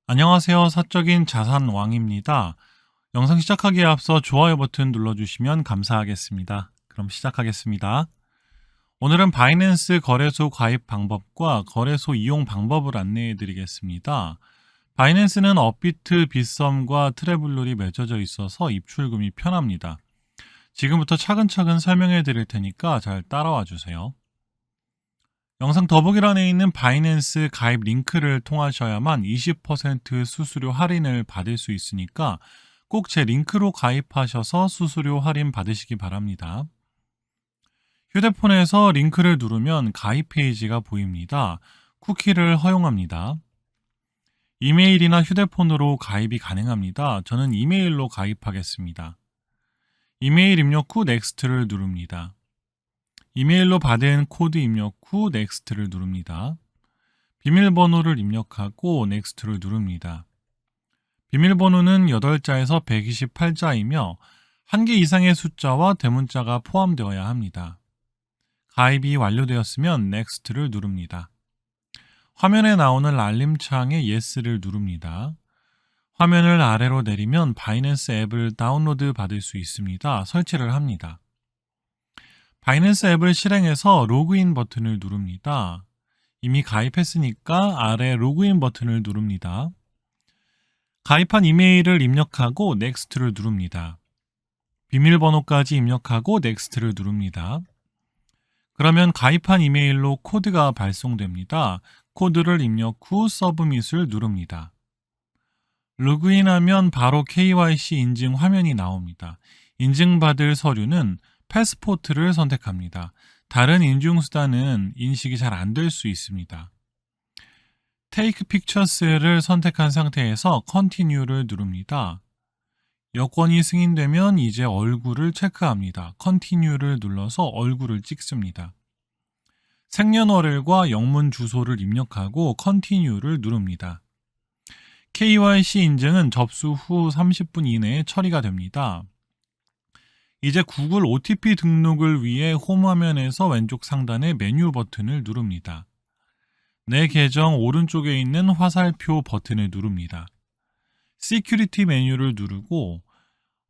안녕하세요. 사적인 자산 왕입니다. 영상 시작하기에 앞서 좋아요 버튼 눌러주시면 감사하겠습니다. 그럼 시작하겠습니다. 오늘은 바이낸스 거래소 가입 방법과 거래소 이용 방법을 안내해 드리겠습니다. 바이낸스는 업비트, 빗썸과 트래블룰이 맺어져 있어서 입출금이 편합니다. 지금부터 차근차근 설명해 드릴 테니까 잘 따라와 주세요. 영상 더보기란에 있는 바이낸스 가입 링크를 통하셔야만 20% 수수료 할인을 받을 수 있으니까 꼭 제 링크로 가입하셔서 수수료 할인 받으시기 바랍니다. 휴대폰에서 링크를 누르면 가입 페이지가 보입니다. 쿠키를 허용합니다. 이메일이나 휴대폰으로 가입이 가능합니다. 저는 이메일로 가입하겠습니다. 이메일 입력 후 넥스트를 누릅니다. 이메일로 받은 코드 입력 후 넥스트를 누릅니다. 비밀번호를 입력하고 넥스트를 누릅니다. 비밀번호는 8자에서 128자이며 1개 이상의 숫자와 대문자가 포함되어야 합니다. 가입이 완료되었으면 넥스트를 누릅니다. 화면에 나오는 알림창에 yes를 누릅니다. 화면을 아래로 내리면 바이낸스 앱을 다운로드 받을 수 있습니다. 설치를 합니다. 바이낸스 앱을 실행해서 로그인 버튼을 누릅니다. 이미 가입했으니까 아래 로그인 버튼을 누릅니다. 가입한 이메일을 입력하고 넥스트를 누릅니다. 비밀번호까지 입력하고 넥스트를 누릅니다. 그러면 가입한 이메일로 코드가 발송됩니다. 코드를 입력 후 서브밋을 누릅니다. 로그인하면 바로 KYC 인증 화면이 나옵니다. 인증받을 서류는 패스포트를 선택합니다. 다른 인증수단은 인식이 잘 안 될 수 있습니다. Take Pictures를 선택한 상태에서 Continue를 누릅니다. 여권이 승인되면 이제 얼굴을 체크합니다. Continue를 눌러서 얼굴을 찍습니다. 생년월일과 영문 주소를 입력하고 Continue를 누릅니다. KYC 인증은 접수 후 30분 이내에 처리가 됩니다. 이제 구글 OTP 등록을 위해 홈 화면에서 왼쪽 상단의 메뉴 버튼을 누릅니다. 내 계정 오른쪽에 있는 화살표 버튼을 누릅니다. 시큐리티 메뉴를 누르고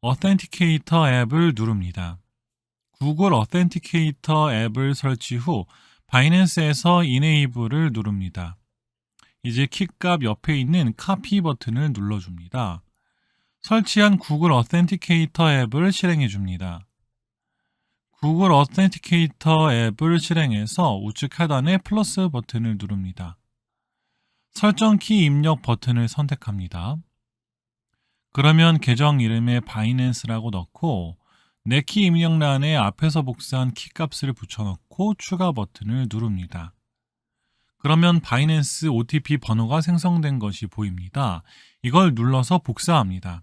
어센티케이터 앱을 누릅니다. 구글 어센티케이터 앱을 설치 후 바이낸스에서 이네이블을 누릅니다. 이제 키값 옆에 있는 카피 버튼을 눌러줍니다. 설치한 구글 어센티케이터 앱을 실행해 줍니다. 구글 어센티케이터 앱을 실행해서 우측 하단의 플러스 버튼을 누릅니다. 설정 키 입력 버튼을 선택합니다. 그러면 계정 이름에 바이낸스라고 넣고 내 키 입력란에 앞에서 복사한 키값을 붙여넣고 추가 버튼을 누릅니다. 그러면 바이낸스 OTP 번호가 생성된 것이 보입니다. 이걸 눌러서 복사합니다.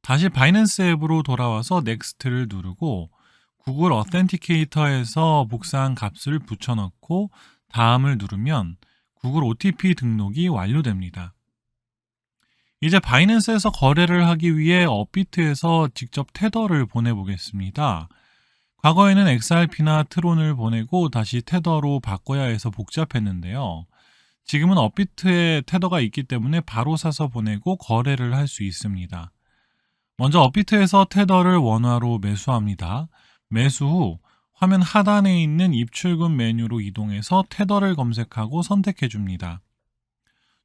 다시 바이낸스 앱으로 돌아와서 넥스트를 누르고 구글 어센티케이터에서 복사한 값을 붙여넣고 다음을 누르면 구글 OTP 등록이 완료됩니다. 이제 바이낸스에서 거래를 하기 위해 업비트에서 직접 테더를 보내보겠습니다. 과거에는 XRP나 트론을 보내고 다시 테더로 바꿔야 해서 복잡했는데요. 지금은 업비트에 테더가 있기 때문에 바로 사서 보내고 거래를 할 수 있습니다. 먼저 업비트에서 테더를 원화로 매수합니다. 매수 후 화면 하단에 있는 입출금 메뉴로 이동해서 테더를 검색하고 선택해 줍니다.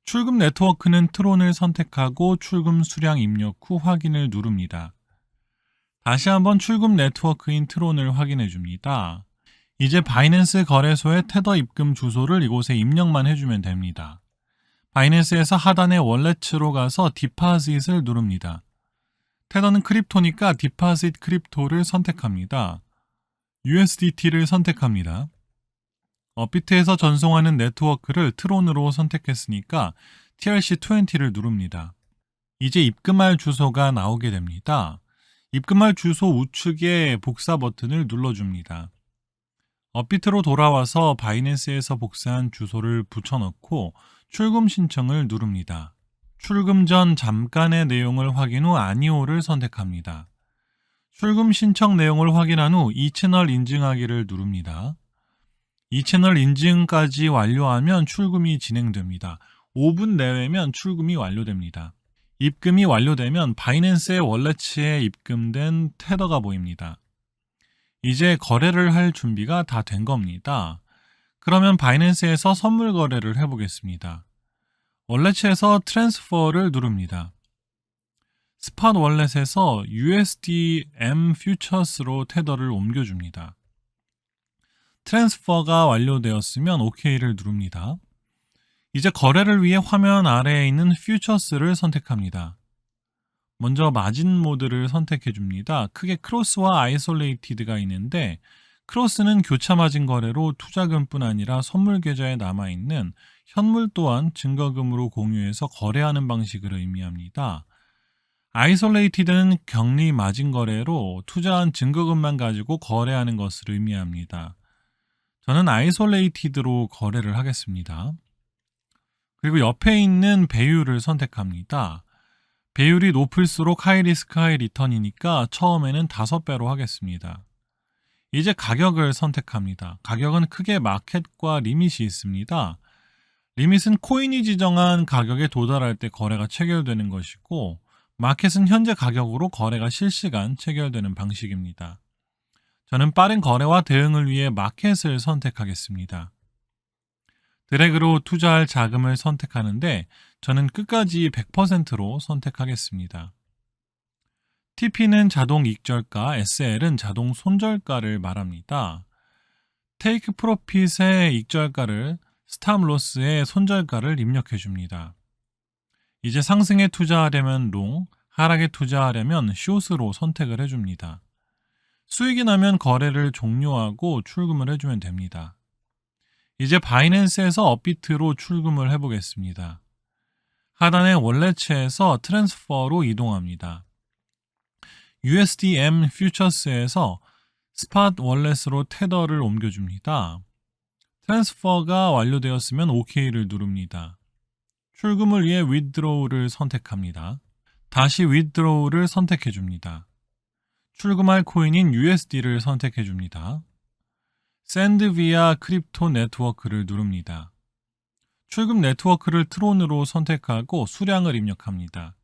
출금 네트워크는 트론을 선택하고 출금 수량 입력 후 확인을 누릅니다. 다시 한번 출금 네트워크인 트론을 확인해 줍니다. 이제 바이낸스 거래소의 테더 입금 주소를 이곳에 입력만 해주면 됩니다. 바이낸스에서 하단의 월렛으로 가서 디파짓을 누릅니다. 테더는 크립토니까 디파짓 크립토를 선택합니다. USDT를 선택합니다. 업비트에서 전송하는 네트워크를 트론으로 선택했으니까 TRC20를 누릅니다. 이제 입금할 주소가 나오게 됩니다. 입금할 주소 우측에 복사 버튼을 눌러줍니다. 업비트로 돌아와서 바이낸스에서 복사한 주소를 붙여넣고 출금 신청을 누릅니다. 출금 전 잠깐의 내용을 확인 후 아니오를 선택합니다. 출금 신청 내용을 확인한 후 2채널 인증하기를 누릅니다. 2채널 인증까지 완료하면 출금이 진행됩니다. 5분 내외면 출금이 완료됩니다. 입금이 완료되면 바이낸스의 월렛에 입금된 테더가 보입니다. 이제 거래를 할 준비가 다 된 겁니다. 그러면 바이낸스에서 선물 거래를 해보겠습니다. 월렛에서 트랜스퍼를 누릅니다. 스팟 월렛에서 USDM 퓨처스로 테더를 옮겨줍니다. 트랜스퍼가 완료되었으면 OK를 누릅니다. 이제 거래를 위해 화면 아래에 있는 퓨처스를 선택합니다. 먼저 마진 모드를 선택해 줍니다. 크게 크로스와 아이솔레이티드가 있는데 크로스는 교차 마진 거래로 투자금뿐 아니라 선물 계좌에 남아있는 현물 또한 증거금으로 공유해서 거래하는 방식을 의미합니다. 아이솔레이티드는 격리 마진 거래로 투자한 증거금만 가지고 거래하는 것을 의미합니다. 저는 아이솔레이티드로 거래를 하겠습니다. 그리고 옆에 있는 배율을 선택합니다. 배율이 높을수록 하이 리스크 하이 리턴이니까 처음에는 5배로 하겠습니다. 이제 가격을 선택합니다. 가격은 크게 마켓과 리밋이 있습니다. 리밋은 코인이 지정한 가격에 도달할 때 거래가 체결되는 것이고 마켓은 현재 가격으로 거래가 실시간 체결되는 방식입니다. 저는 빠른 거래와 대응을 위해 마켓을 선택하겠습니다. 드래그로 투자할 자금을 선택하는데 저는 끝까지 100%로 선택하겠습니다. TP는 자동 익절가, SL은 자동 손절가를 말합니다. 테이크 프로핏의 익절가를, 스탑 로스의 손절가를 입력해 줍니다. 이제 상승에 투자하려면 롱, 하락에 투자하려면 숏으로 선택을 해줍니다. 수익이 나면 거래를 종료하고 출금을 해주면 됩니다. 이제 바이낸스에서 업비트로 출금을 해보겠습니다. 하단의 월렛에서 트랜스퍼로 이동합니다. USDM 퓨처스에서 스팟 월렛으로 테더를 옮겨줍니다. 트랜스퍼가 완료되었으면 OK를 누릅니다. 출금을 위해 withdraw를 선택합니다. 다시 withdraw를 선택해 줍니다. 출금할 코인인 USD를 선택해 줍니다. Send via 크립토 네트워크를 누릅니다. 출금 네트워크를 트론으로 선택하고 수량을 입력합니다.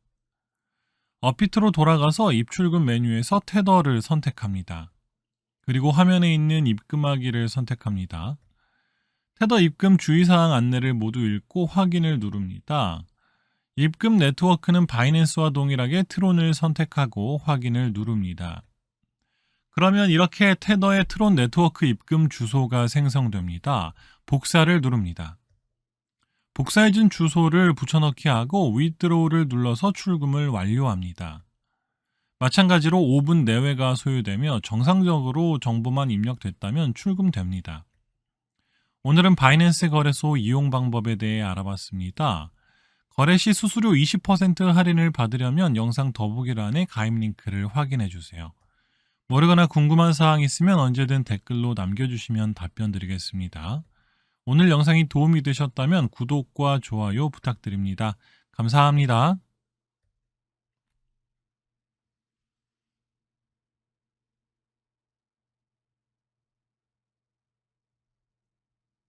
업비트로 돌아가서 입출금 메뉴에서 테더를 선택합니다. 그리고 화면에 있는 입금하기를 선택합니다. 테더 입금 주의사항 안내를 모두 읽고 확인을 누릅니다. 입금 네트워크는 바이낸스와 동일하게 트론을 선택하고 확인을 누릅니다. 그러면 이렇게 테더의 트론 네트워크 입금 주소가 생성됩니다. 복사를 누릅니다. 복사해준 주소를 붙여넣기 하고 withdraw를 눌러서 출금을 완료합니다. 마찬가지로 5분 내외가 소요되며 정상적으로 정보만 입력됐다면 출금됩니다. 오늘은 바이낸스 거래소 이용 방법에 대해 알아봤습니다. 거래 시 수수료 20% 할인을 받으려면 영상 더보기란에 가입 링크를 확인해 주세요. 모르거나 궁금한 사항 있으면 언제든 댓글로 남겨주시면 답변 드리겠습니다. 오늘 영상이 도움이 되셨다면 구독과 좋아요 부탁드립니다. 감사합니다.